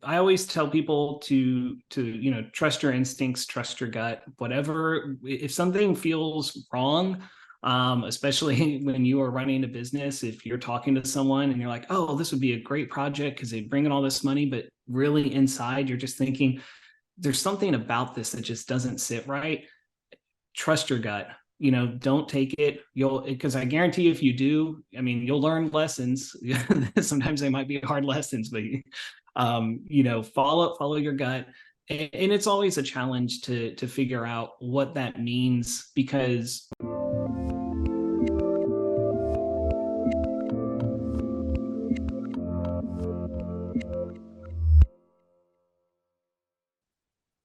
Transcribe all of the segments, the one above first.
I always tell people to trust your instincts, trust your gut, whatever. If something feels wrong, especially when you are running a business, if you're talking to someone and you're like, oh, this would be a great project because they bring in all this money, but really inside you're just thinking there's something about this that just doesn't sit right. Trust your gut. Don't take it. Because I guarantee if you do, I mean, you'll learn lessons. Sometimes they might be hard lessons, but follow your gut. And it's always a challenge to figure out what that means, because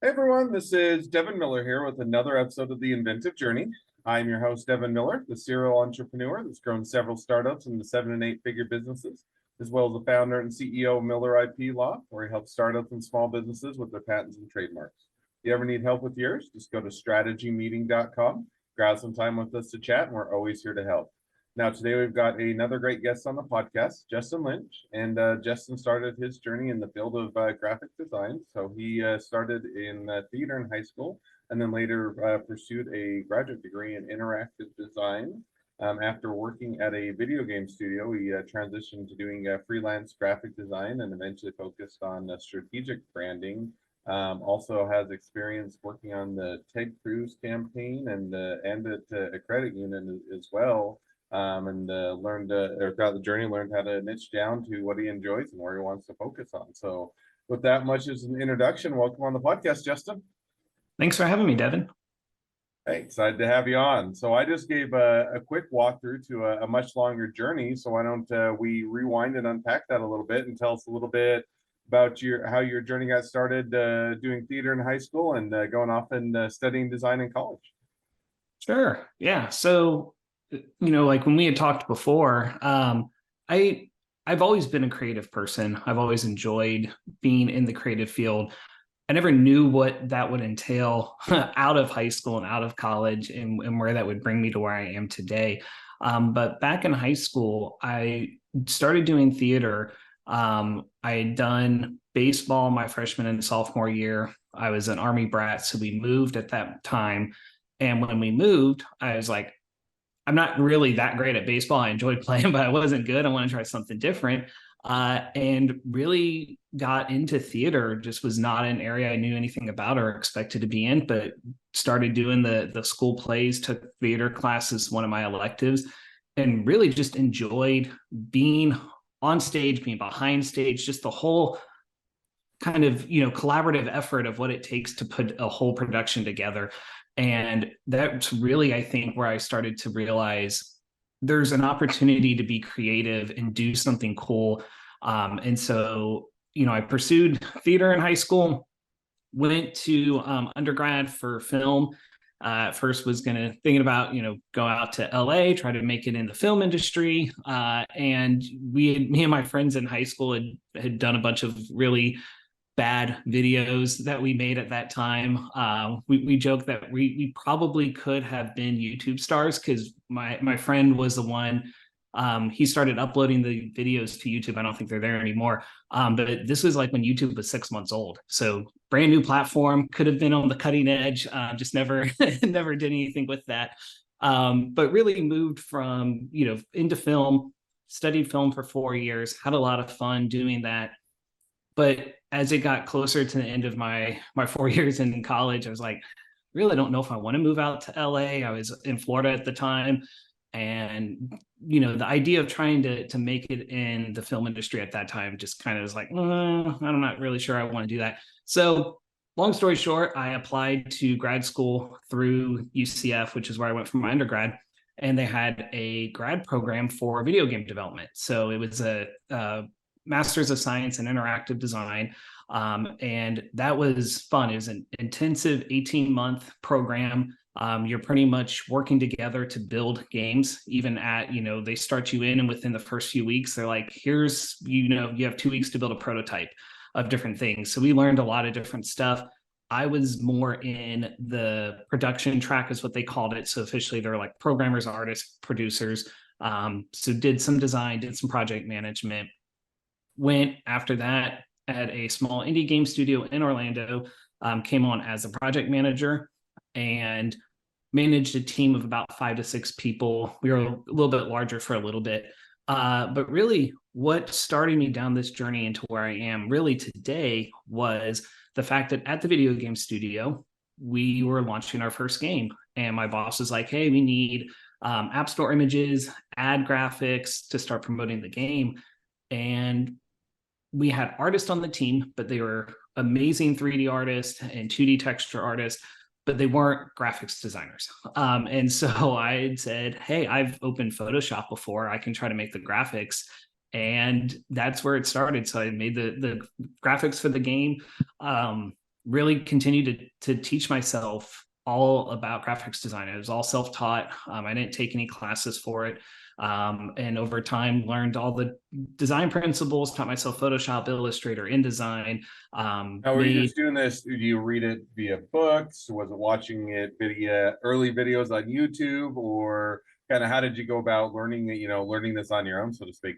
Hey everyone, this is Devin Miller here with another episode of The Inventive Journey. I'm your host, Devin Miller, the serial entrepreneur that's grown several startups into 7 and 8 figure businesses, as well as the founder and CEO of Miller IP Law, where he helps startups and small businesses with their patents and trademarks. If you ever need help with yours, just go to strategymeeting.com, grab some time with us to chat, and we're always here to help. Now, today we've got another great guest on the podcast, Justin Lynch. And Justin started his journey in the field of graphic design. So he started in theater in high school and then later pursued a graduate degree in interactive design. After working at a video game studio, he transitioned to doing freelance graphic design and eventually focused on strategic branding. Also has experience working on the Ted Cruz campaign and at a credit union as well. Learned or throughout the journey learned how to niche down to what he enjoys and where he wants to focus on. So with that much as an introduction, welcome on the podcast, Justin. Thanks for having me, Devin. Hey, excited to have you on. So I just gave a quick walkthrough to a much longer journey. So why don't we rewind and unpack that a little bit and tell us a little bit about how your journey got started doing theater in high school and going off and studying design in college. Sure. Yeah. So like when we had talked before, I've always been a creative person. I've always enjoyed being in the creative field. I never knew what that would entail out of high school and out of college, and where that would bring me to where I am today. But back in high school, I started doing theater. I had done baseball my freshman and sophomore year. I was an Army brat, so we moved at that time. And when we moved, I was like, I'm not really that great at baseball. I enjoyed playing, but I wasn't good. I want to try something different. And really got into theater. Just was not an area I knew anything about or expected to be in, but started doing the school plays, took theater classes, one of my electives, and really just enjoyed being on stage, being behind stage, just the whole kind of collaborative effort of what it takes to put a whole production together. And that's really, I think, where I started to realize there's an opportunity to be creative and do something cool. And so, I pursued theater in high school, went to undergrad for film. First was thinking about, go out to LA, try to make it in the film industry. And me and my friends in high school had done a bunch of really bad videos that we made at that time. We joke that we probably could have been YouTube stars, because my friend was the one. He started uploading the videos to YouTube. I don't think they're there anymore. But this was like when YouTube was 6 months old. So brand new platform, could have been on the cutting edge. Just never never did anything with that. But really moved from into film, studied film for 4 years, had a lot of fun doing that. But as it got closer to the end of my 4 years in college, I was like, really don't know if I want to move out to LA. I was in Florida at the time. And, the idea of trying to make it in the film industry at that time just kind of was like, I'm not really sure I want to do that. So long story short, I applied to grad school through UCF, which is where I went for my undergrad. And they had a grad program for video game development. So it was a Master's of Science in Interactive Design. And that was fun. It was an intensive 18-month program. You're pretty much working together to build games, even they start you in, and within the first few weeks, they're like, here's, you have 2 weeks to build a prototype of different things. So we learned a lot of different stuff. I was more in the production track, is what they called it. So officially they're like programmers, artists, producers. So did some design, did some project management. Went after that, at a small indie game studio in Orlando. Came on as a project manager and managed a team of about 5 to 6 people. We were a little bit larger for a little bit. But really, what started me down this journey into where I am really today was the fact that at the video game studio, we were launching our first game. And my boss was like, hey, we need App Store images, ad graphics to start promoting the game. And we had artists on the team, but they were amazing 3D artists and 2D texture artists, but they weren't graphics designers. And so I said, hey, I've opened Photoshop before. I can try to make the graphics. And that's where it started. So I made the graphics for the game, really continued to teach myself all about graphics design. It was all self-taught. I didn't take any classes for it. And over time learned all the design principles, taught myself Photoshop, Illustrator, InDesign. Now, were you just doing this? Do you read it via books? Was it watching it via early videos on YouTube, or kind of how did you go about learning it, learning this on your own, so to speak?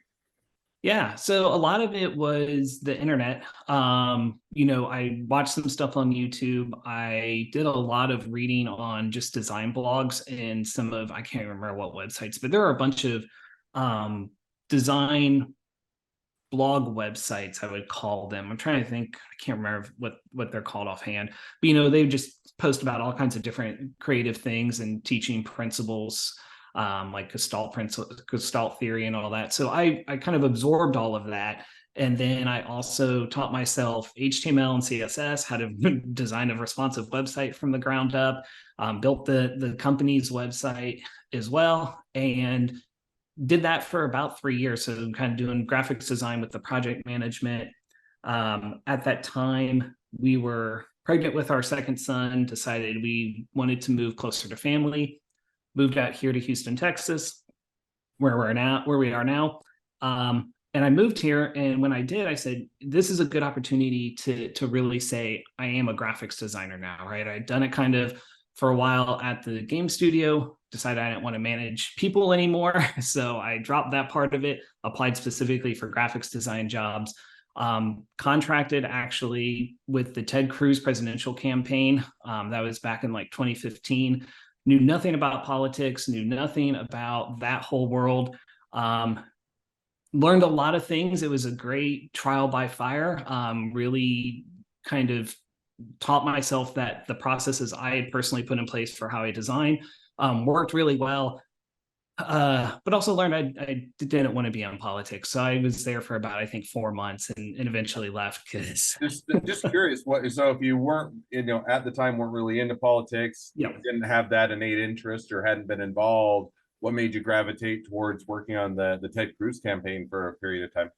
Yeah, so a lot of it was the internet. I watched some stuff on YouTube. I did a lot of reading on just design blogs and I can't remember what websites, but there are a bunch of design blog websites, I would call them. I'm trying to think, I can't remember what they're called offhand, but they just post about all kinds of different creative things and teaching principles, like Gestalt theory and all that. So I kind of absorbed all of that. And then I also taught myself HTML and CSS, how to design a responsive website from the ground up, built the company's website as well, and did that for about 3 years. So I'm kind of doing graphics design with the project management. At that time, we were pregnant with our second son, decided we wanted to move closer to family, moved out here to Houston, Texas, where we are now. And I moved here, and when I did, I said, this is a good opportunity to really say I am a graphics designer now, right? I'd done it kind of for a while at the game studio, decided I didn't want to manage people anymore. So I dropped that part of it, applied specifically for graphics design jobs, contracted actually with the Ted Cruz presidential campaign. That was back in like 2015. Knew nothing about politics, knew nothing about that whole world. Learned a lot of things. It was a great trial by fire. Really kind of taught myself that the processes I had personally put in place for how I design worked really well. But also learned I didn't want to be on politics. So I was there for about, I think, 4 months and eventually left because Just curious, so if you weren't, at the time weren't really into politics, yeah. didn't have that innate interest or hadn't been involved, what made you gravitate towards working on the Ted Cruz campaign for a period of time?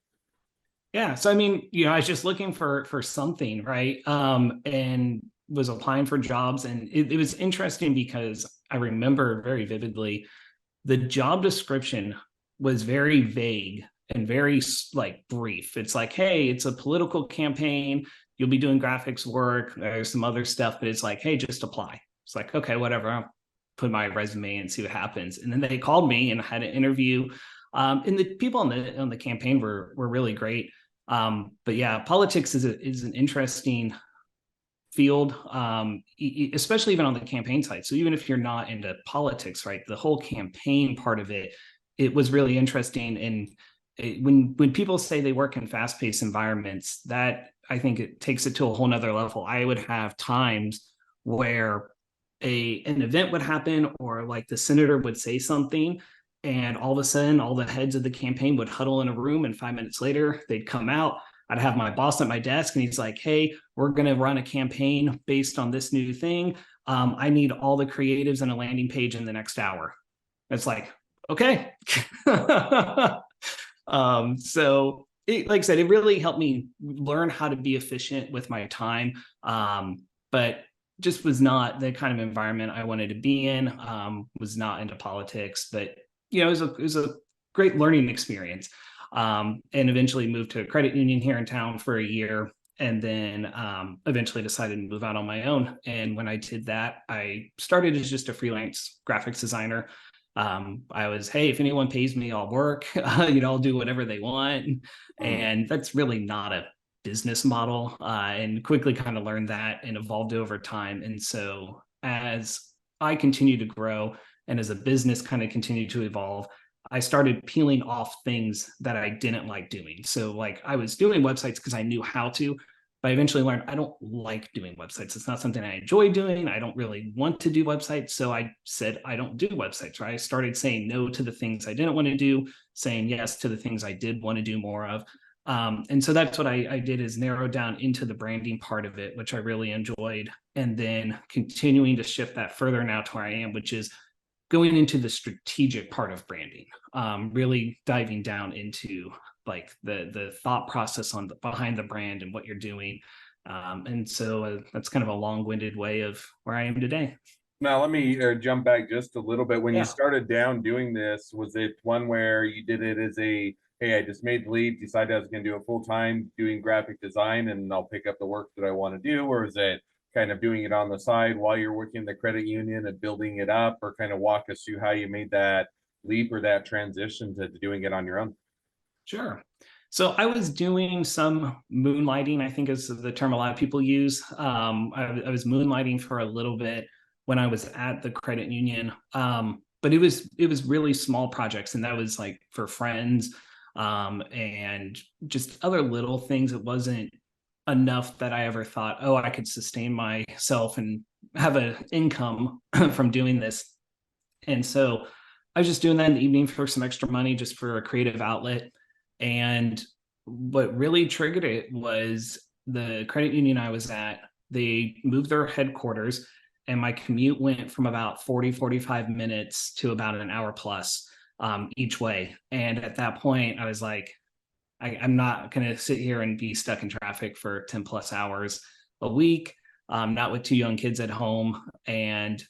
Yeah. So I mean, I was just looking for something, right? And was applying for jobs. And it was interesting because I remember very vividly the job description was very vague and very like brief. It's like, hey, it's a political campaign. You'll be doing graphics work. There's some other stuff, but it's like, hey, just apply. It's like, okay, whatever. I'll put my resume and see what happens. And then they called me and had an interview. And the people on the campaign were really great. But yeah, politics is an interesting field, especially even on the campaign side. So even if you're not into politics, right, the whole campaign part of it was really interesting. And when people say they work in fast-paced environments, that I think it takes it to a whole nother level. I would have times where an event would happen, or like the senator would say something, and all of a sudden all the heads of the campaign would huddle in a room, and 5 minutes later they'd come out. I'd have my boss at my desk and he's like, hey, we're going to run a campaign based on this new thing. I need all the creatives and a landing page in the next hour. It's like, okay. So like I said, it really helped me learn how to be efficient with my time. But just was not the kind of environment I wanted to be in, was not into politics, but it was a great learning experience. And eventually moved to a credit union here in town for a year, and then eventually decided to move out on my own. And when I did that, I started as just a freelance graphics designer. I was, hey, if anyone pays me, I'll work. I'll do whatever they want. And that's really not business model, and quickly kind of learned that and evolved over time. And so as I continue to grow and as a business kind of continued to evolve, I started peeling off things that I didn't like doing. So like I was doing websites because I knew how to, but I eventually learned I don't like doing websites. It's not something I enjoy doing. I don't really want to do websites. So I said, I don't do websites, right? I started saying no to the things I didn't want to do, saying yes to the things I did want to do more of. And so that's what I did, is narrow down into the branding part of it, which I really enjoyed. And then continuing to shift that further now to where I am, which is going into the strategic part of branding, really diving down into like the thought process on behind the brand and what you're doing. And so that's kind of a long-winded way of where I am today. Now, let me jump back just a little bit. When you Yeah. started down doing this, was it one where you did it as a, hey, I just made the leap, decided I was going to do it full time, doing graphic design, and I'll pick up the work that I want to do? Or is it kind of doing it on the side while you're working in the credit union and building it up? Or kind of walk us through how you made that leap or that transition to doing it on your own? Sure. So I was doing some moonlighting, I think is the term a lot of people use. I was moonlighting for a little bit when I was at the credit union. But it was really small projects, and that was like for friends, and just other little things. It wasn't enough that I ever thought, oh, I could sustain myself and have an income from doing this. And so I was just doing that in the evening for some extra money, just for a creative outlet. And what really triggered it was the credit union I was at, they moved their headquarters, and my commute went from about 45 minutes to about an hour plus, each way. And at that point, I was like, I'm not going to sit here and be stuck in traffic for 10 plus hours a week, not with two young kids at home. And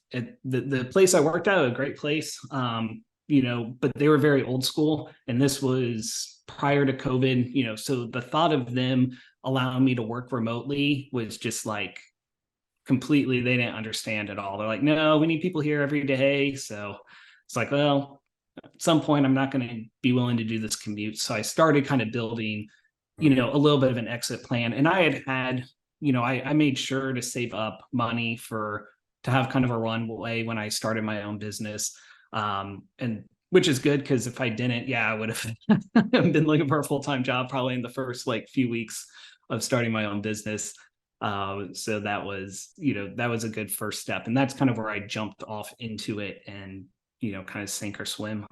the place I worked at, a great place, but they were very old school. And this was prior to COVID, so the thought of them allowing me to work remotely was just like completely, they didn't understand at all. They're like, no, we need people here every day. So it's like, well, at some point I'm not going to be willing to do this commute. So I started kind of building, a little bit of an exit plan. And I made sure to save up money to have kind of a runway when I started my own business. And which is good, because if I didn't, I would have been looking for a full-time job probably in the first like few weeks of starting my own business. So that was a good first step. And that's kind of where I jumped off into it and, kind of sink or swim.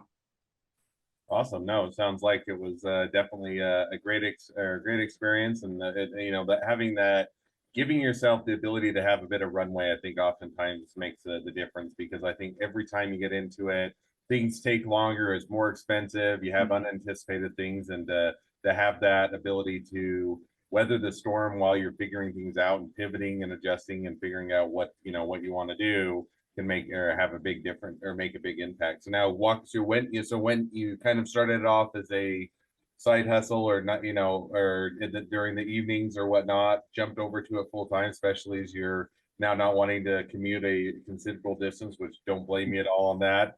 Awesome. No, it sounds like it was definitely a great experience, and that having that, giving yourself the ability to have a bit of runway, I think oftentimes makes the difference, because I think every time you get into it, things take longer, it's more expensive, you have unanticipated things, and to have that ability to weather the storm while you're figuring things out and pivoting and adjusting and figuring out what you want to do can make or have a big difference or make a big impact. So now walk through when you kind of started it off as a side hustle, or not, during the evenings or whatnot, jumped over to it full time, especially as you're now not wanting to commute a considerable distance, which don't blame me at all on that.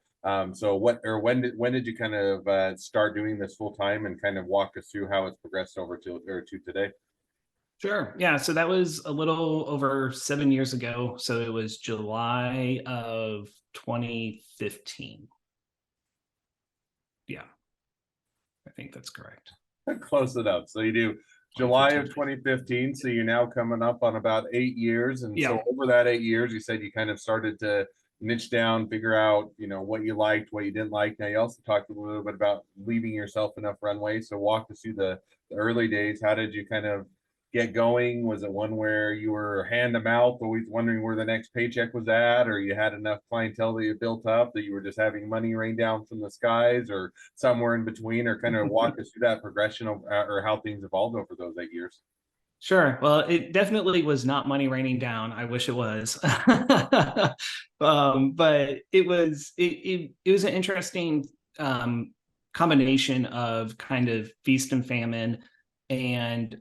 So when did you kind of start doing this full time, and kind of walk us through how it's progressed over to today? Sure. Yeah. So that was a little over 7 years ago. So it was July of 2015. Yeah, I think that's correct. Close enough. So you do July of 2015. So you're now coming up on about 8 years. And so over that 8 years, you said you kind of started to niche down, figure out, what you liked, what you didn't like. Now you also talked a little bit about leaving yourself enough runway. So walk us through the early days. How did you kind of get going? Was it one where you were hand to mouth, always wondering where the next paycheck was at, or you had enough clientele that you built up that you were just having money rain down from the skies, or somewhere in between? Or kind of walk us through that progression of, or how things evolved over those 8 years? Sure. Well, it definitely was not money raining down. I wish it was. But it was an interesting combination of kind of feast and famine. And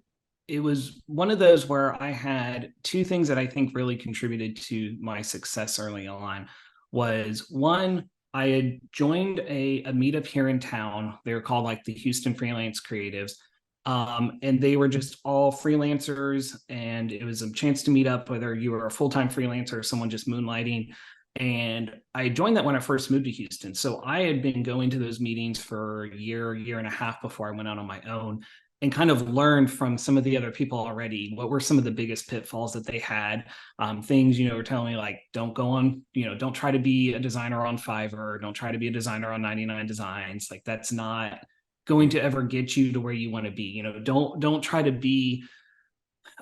it was one of those where I had two things that I think really contributed to my success early on. Was one, I had joined a meetup here in town. They were called like the Houston Freelance Creatives. And they were just all freelancers, and it was a chance to meet up, whether you were a full-time freelancer or someone just moonlighting. And I joined that when I first moved to Houston. So I had been going to those meetings for a year and a half before I went out on my own, and kind of learned from some of the other people already what were some of the biggest pitfalls that they had. Things, were telling me like, don't go on, don't try to be a designer on Fiverr, don't try to be a designer on 99 Designs. Like, that's not going to ever get you to where you want to be. Don't try to be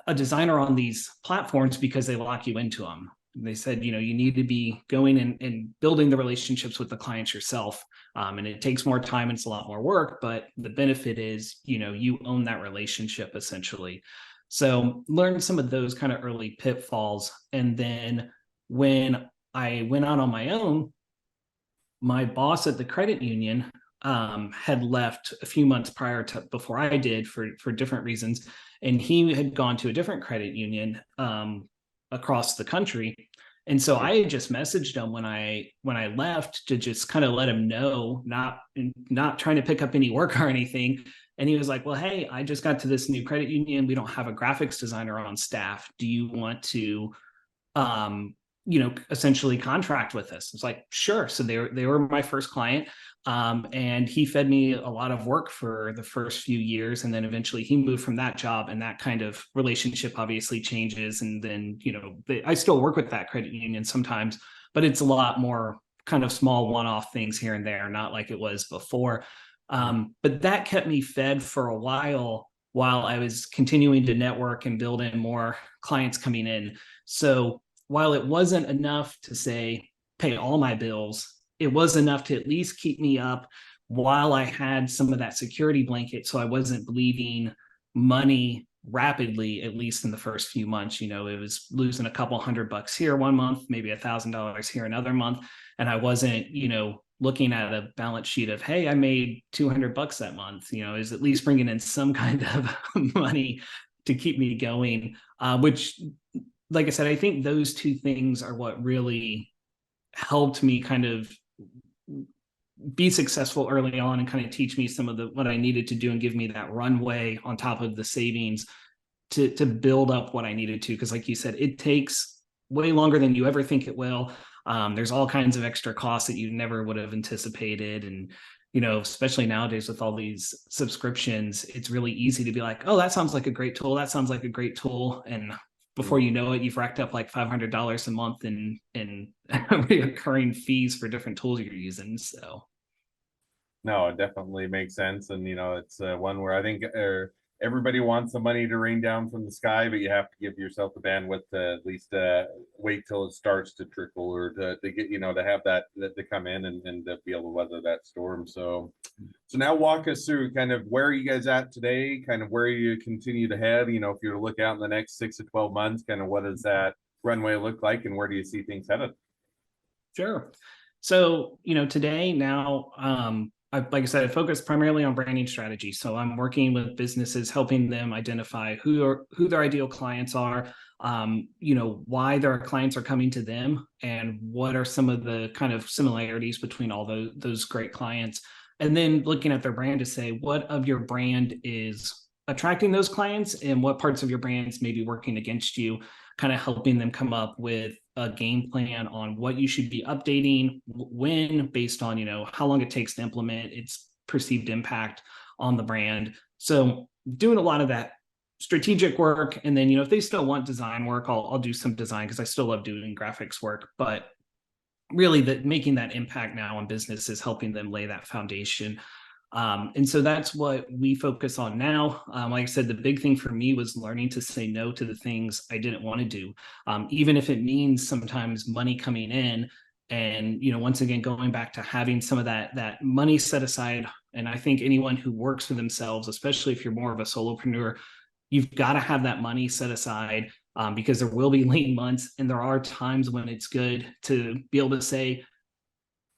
a designer on these platforms because they lock you into them. They said, you need to be going and building the relationships with the clients yourself. And it takes more time and it's a lot more work, but the benefit is, you own that relationship essentially. So learn some of those kind of early pitfalls. And then when I went out on my own, my boss at the credit union had left a few months prior to before I did for different reasons, and he had gone to a different credit union across the country. And so I had just messaged him when I left to just kind of let him know, not trying to pick up any work or anything. And he was like, "Well, hey, I just got to this new credit union. We don't have a graphics designer on staff. Do you want to essentially contract with us?" It's like, sure. So they were my first client. And he fed me a lot of work for the first few years. And then eventually he moved from that job, and that kind of relationship obviously changes. And then, I still work with that credit union sometimes, but it's a lot more kind of small one-off things here and there, not like it was before. But that kept me fed for a while I was continuing to network and build in more clients coming in. So while it wasn't enough to say, pay all my bills, it was enough to at least keep me up while I had some of that security blanket. So I wasn't bleeding money rapidly, at least in the first few months. It was losing a couple $100 here one month, maybe $1,000 here another month. And I wasn't, looking at a balance sheet of, hey, I made $200 that month. Is at least bringing in some kind of money to keep me going, which, like I said, I think those two things are what really helped me kind of be successful early on and kind of teach me some of what I needed to do and give me that runway on top of the savings to build up what I needed to. Because like you said, it takes way longer than you ever think it will. There's all kinds of extra costs that you never would have anticipated. And, especially nowadays with all these subscriptions, it's really easy to be like, oh, that sounds like a great tool. That sounds like a great tool. And before you know it, you've racked up like $500 a month in recurring fees for different tools you're using. So No, it definitely makes sense. And, it's one where I think everybody wants the money to rain down from the sky, but you have to give yourself the bandwidth to at least wait till it starts to trickle, or to get, to have that to come in and to be able to weather that storm. So now walk us through kind of where are you guys at today, kind of where you continue to head, if you were to look out in the next 6 to 12 months, kind of what does that runway look like and where do you see things headed? Sure. So, today now, like I said, I focus primarily on branding strategy. So I'm working with businesses, helping them identify who their ideal clients are, why their clients are coming to them, and what are some of the kind of similarities between all those great clients. And then looking at their brand to say, what of your brand is attracting those clients and what parts of your brands may be working against you, kind of helping them come up with a game plan on what you should be updating when, based on, how long it takes to implement its perceived impact on the brand. So doing a lot of that strategic work. And then, if they still want design work, I'll do some design because I still love doing graphics work, but really making that impact now on business is helping them lay that foundation. And so that's what we focus on now. Like I said, the big thing for me was learning to say no to the things I didn't want to do, even if it means sometimes money coming in. And, once again, going back to having some of that money set aside. And I think anyone who works for themselves, especially if you're more of a solopreneur, you've got to have that money set aside, because there will be lean months. And there are times when it's good to be able to say,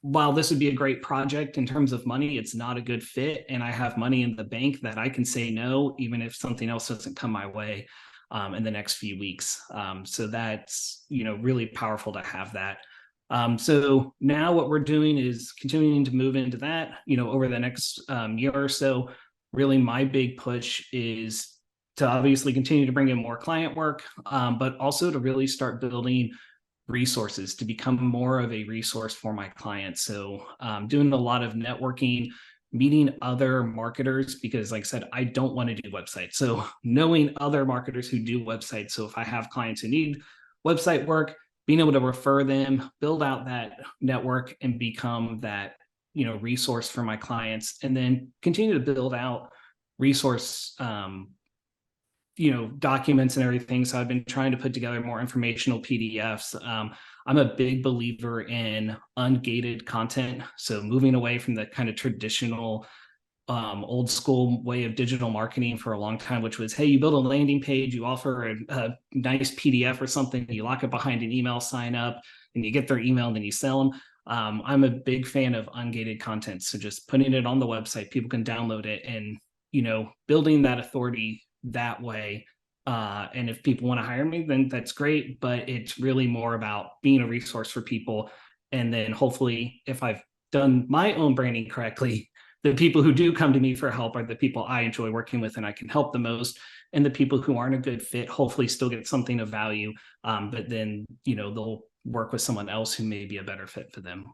while this would be a great project in terms of money, it's not a good fit. And I have money in the bank that I can say no, even if something else doesn't come my way in the next few weeks. So that's, really powerful to have that. So now what we're doing is continuing to move into that, over the next year or so. really my big push is to obviously continue to bring in more client work, but also to really start building resources to become more of a resource for my clients. So doing a lot of networking, meeting other marketers, because like I said, I don't want to do websites. So knowing other marketers who do websites. So if I have clients who need website work, being able to refer them, build out that network and become that, resource for my clients, and then continue to build out resource documents and everything. So I've been trying to put together more informational PDFs. I'm a big believer in ungated content, so moving away from the kind of traditional old school way of digital marketing for a long time, which was, hey, you build a landing page, you offer a nice PDF or something, you lock it behind an email sign up, and you get their email, and then you sell them. I'm a big fan of ungated content, so just putting it on the website, people can download it, and building that authority that way. And if people want to hire me, then that's great. But it's really more about being a resource for people. And then hopefully, if I've done my own branding correctly, the people who do come to me for help are the people I enjoy working with and I can help the most. And the people who aren't a good fit, hopefully still get something of value. But then, they'll work with someone else who may be a better fit for them.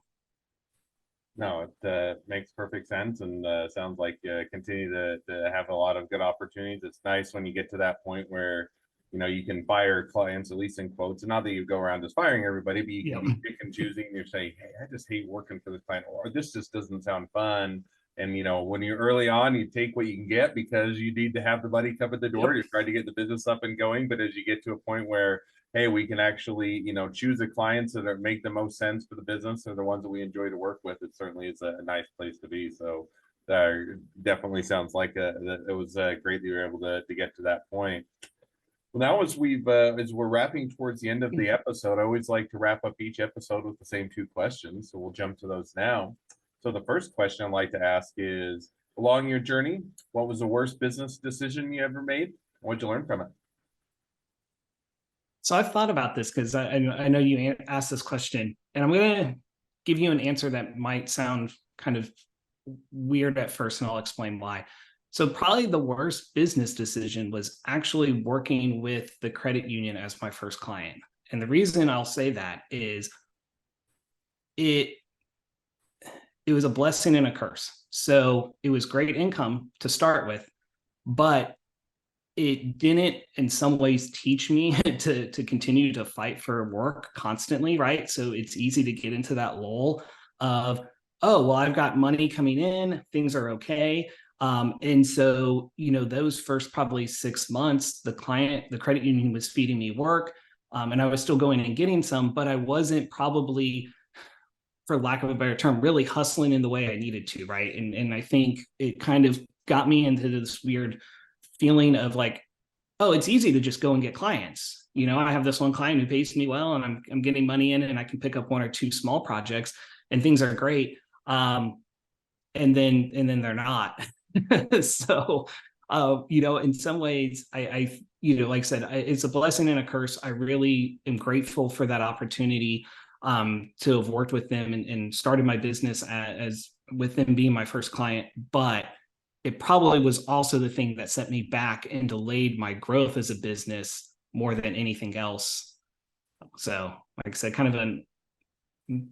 No, it makes perfect sense, and sounds like you continue to have a lot of good opportunities. It's nice when you get to that point where you can fire clients, at least in quotes, and not that you go around just firing everybody, but you can be pick and choosing. And you're saying, "Hey, I just hate working for this client," or "This just doesn't sound fun." And when you're early on, you take what you can get because you need to have the money come at the door. You're trying to get the business up and going, but as you get to a point where hey, we can actually, choose the clients that make the most sense for the business or the ones that we enjoy to work with. It certainly is a nice place to be. So definitely sounds like it was great that you were able to get to that point. Well, now as we're wrapping towards the end of the episode, I always like to wrap up each episode with the same two questions. So we'll jump to those now. So the first question I'd like to ask is, along your journey, what was the worst business decision you ever made? What'd you learn from it? So I've thought about this because I know you asked this question, and I'm going to give you an answer that might sound kind of weird at first, and I'll explain why. So probably the worst business decision was actually working with the credit union as my first client. And the reason I'll say that is it was a blessing and a curse. So it was great income to start with, but it didn't in some ways teach me to continue to fight for work constantly, right? So it's easy to get into that lull of, oh, well, I've got money coming in, things are okay. And so, those first probably 6 months, the credit union was feeding me work, and I was still going and getting some, but I wasn't probably, for lack of a better term, really hustling in the way I needed to, right? And I think it kind of got me into this weird feeling of like, oh, it's easy to just go and get clients. I have this one client who pays me well, and I'm getting money in, and I can pick up one or two small projects, and things are great. And then they're not. So, in some ways, I like I said, it's a blessing and a curse. I really am grateful for that opportunity to have worked with them and started my business as with them being my first client, but it probably was also the thing that set me back and delayed my growth as a business more than anything else. So, like I said, kind of an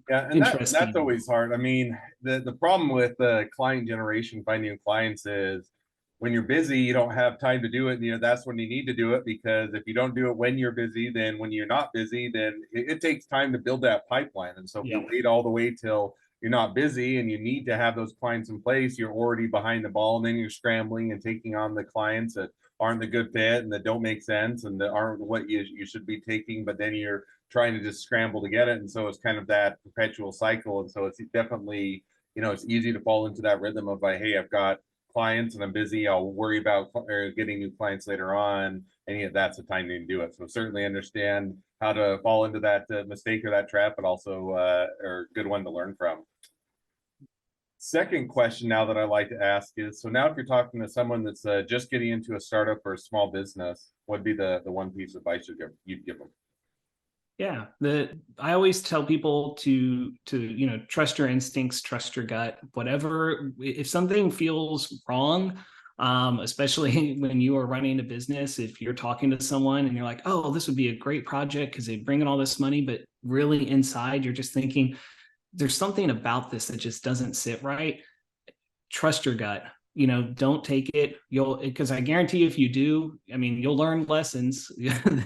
Yeah, and that's always hard. I mean, the problem with the client generation, finding new clients is when you're busy, you don't have time to do it. That's when you need to do it, because if you don't do it when you're busy, then when you're not busy, then it takes time to build that pipeline. And so if you wait all the way till you're not busy and you need to have those clients in place, you're already behind the ball, and then you're scrambling and taking on the clients that aren't the good fit and that don't make sense and that aren't what you should be taking, but then you're trying to just scramble to get it. And so it's kind of that perpetual cycle. And so it's definitely, it's easy to fall into that rhythm of like, hey, I've got clients and I'm busy. I'll worry about getting new clients later on. And yet that's the time to do it. So certainly understand how to fall into that mistake or that trap, but also or good one to learn from. Second question now that I like to ask is, so now if you're talking to someone that's just getting into a startup or a small business, what'd be the one piece of advice you'd give them? Yeah, I always tell people to trust your instincts, trust your gut. Whatever, if something feels wrong, especially when you are running a business. If you're talking to someone and you're like, oh, this would be a great project because they bring in all this money, but really inside you're just thinking, there's something about this that just doesn't sit right. Trust your gut. Don't take it. Because I guarantee if you do, I mean, you'll learn lessons.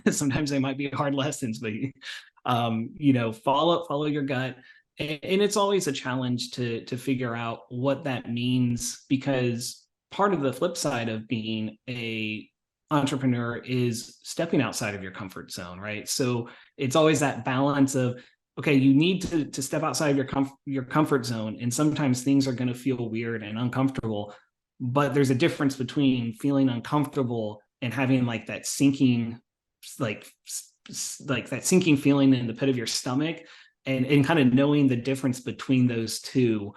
Sometimes they might be hard lessons, but follow your gut. And it's always a challenge to figure out what that means, because part of the flip side of being a entrepreneur is stepping outside of your comfort zone, right? So it's always that balance of, okay, you need to step outside of your comfort zone, and sometimes things are going to feel weird and uncomfortable, but there's a difference between feeling uncomfortable and having like that sinking, like that sinking feeling in the pit of your stomach, and kind of knowing the difference between those two.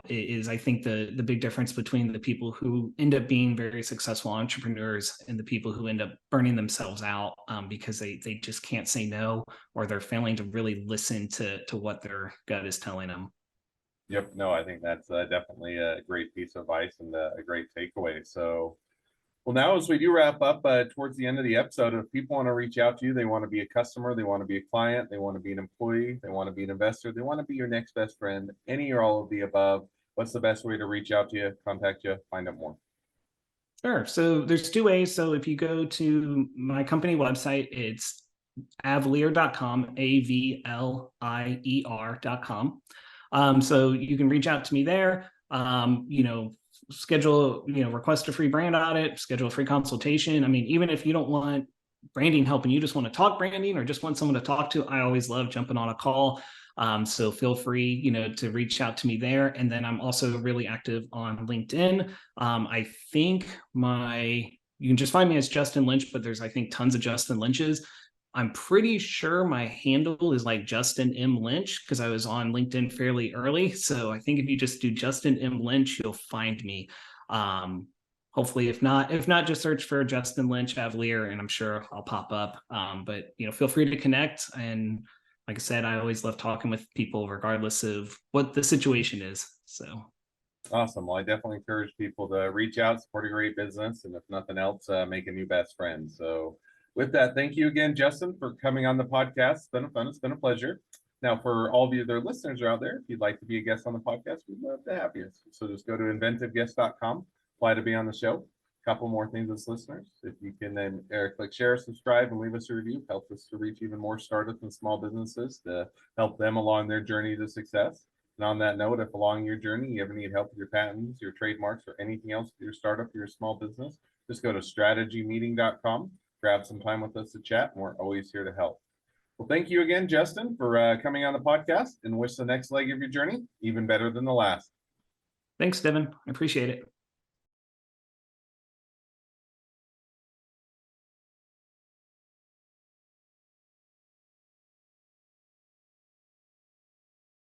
Is, I think, the big difference between the people who end up being very successful entrepreneurs and the people who end up burning themselves out, because they just can't say no, or they're failing to really listen to what their gut is telling them. Yep. No, I think that's definitely a great piece of advice and a great takeaway. So, well, now as we do wrap up towards the end of the episode, if people want to reach out to you, they want to be a customer, they want to be a client, they want to be an employee, they want to be an investor, they want to be your next best friend, any or all of the above, what's the best way to reach out to you, contact you, find out more? Sure. So there's two ways. So if you go to my company website, it's avlier.com, AVLIER.com. So you can reach out to me there. Schedule, request a free brand audit, schedule a free consultation. I mean, even if you don't want branding help and you just want to talk branding or just want someone to talk to, I always love jumping on a call. So feel free, to reach out to me there. And then I'm also really active on LinkedIn. I think you can just find me as Justin Lynch, but there's, I think, tons of Justin Lynches. I'm pretty sure my handle is like Justin M. Lynch, because I was on LinkedIn fairly early. So I think if you just do Justin M. Lynch, you'll find me. Hopefully, if not, just search for Justin Lynch Avalier, and I'm sure I'll pop up. But feel free to connect. And like I said, I always love talking with people, regardless of what the situation is. So Awesome. Well, I definitely encourage people to reach out, support a great business, and if nothing else, make a new best friend. So with that, thank you again, Justin, for coming on the podcast. It's been fun. It's been a pleasure. Now, for all of you other listeners out there, if you'd like to be a guest on the podcast, we'd love to have you. So just go to inventiveguest.com, apply to be on the show. A couple more things as listeners. If you can then click share, subscribe, and leave us a review, helps us to reach even more startups and small businesses to help them along their journey to success. And on that note, if along your journey you ever need help with your patents, your trademarks, or anything else with your startup or your small business, just go to strategymeeting.com, grab some time with us to chat, and we're always here to help. Well, thank you again, Justin, for coming on the podcast, and wish the next leg of your journey even better than the last. thanks, Devin. I appreciate it.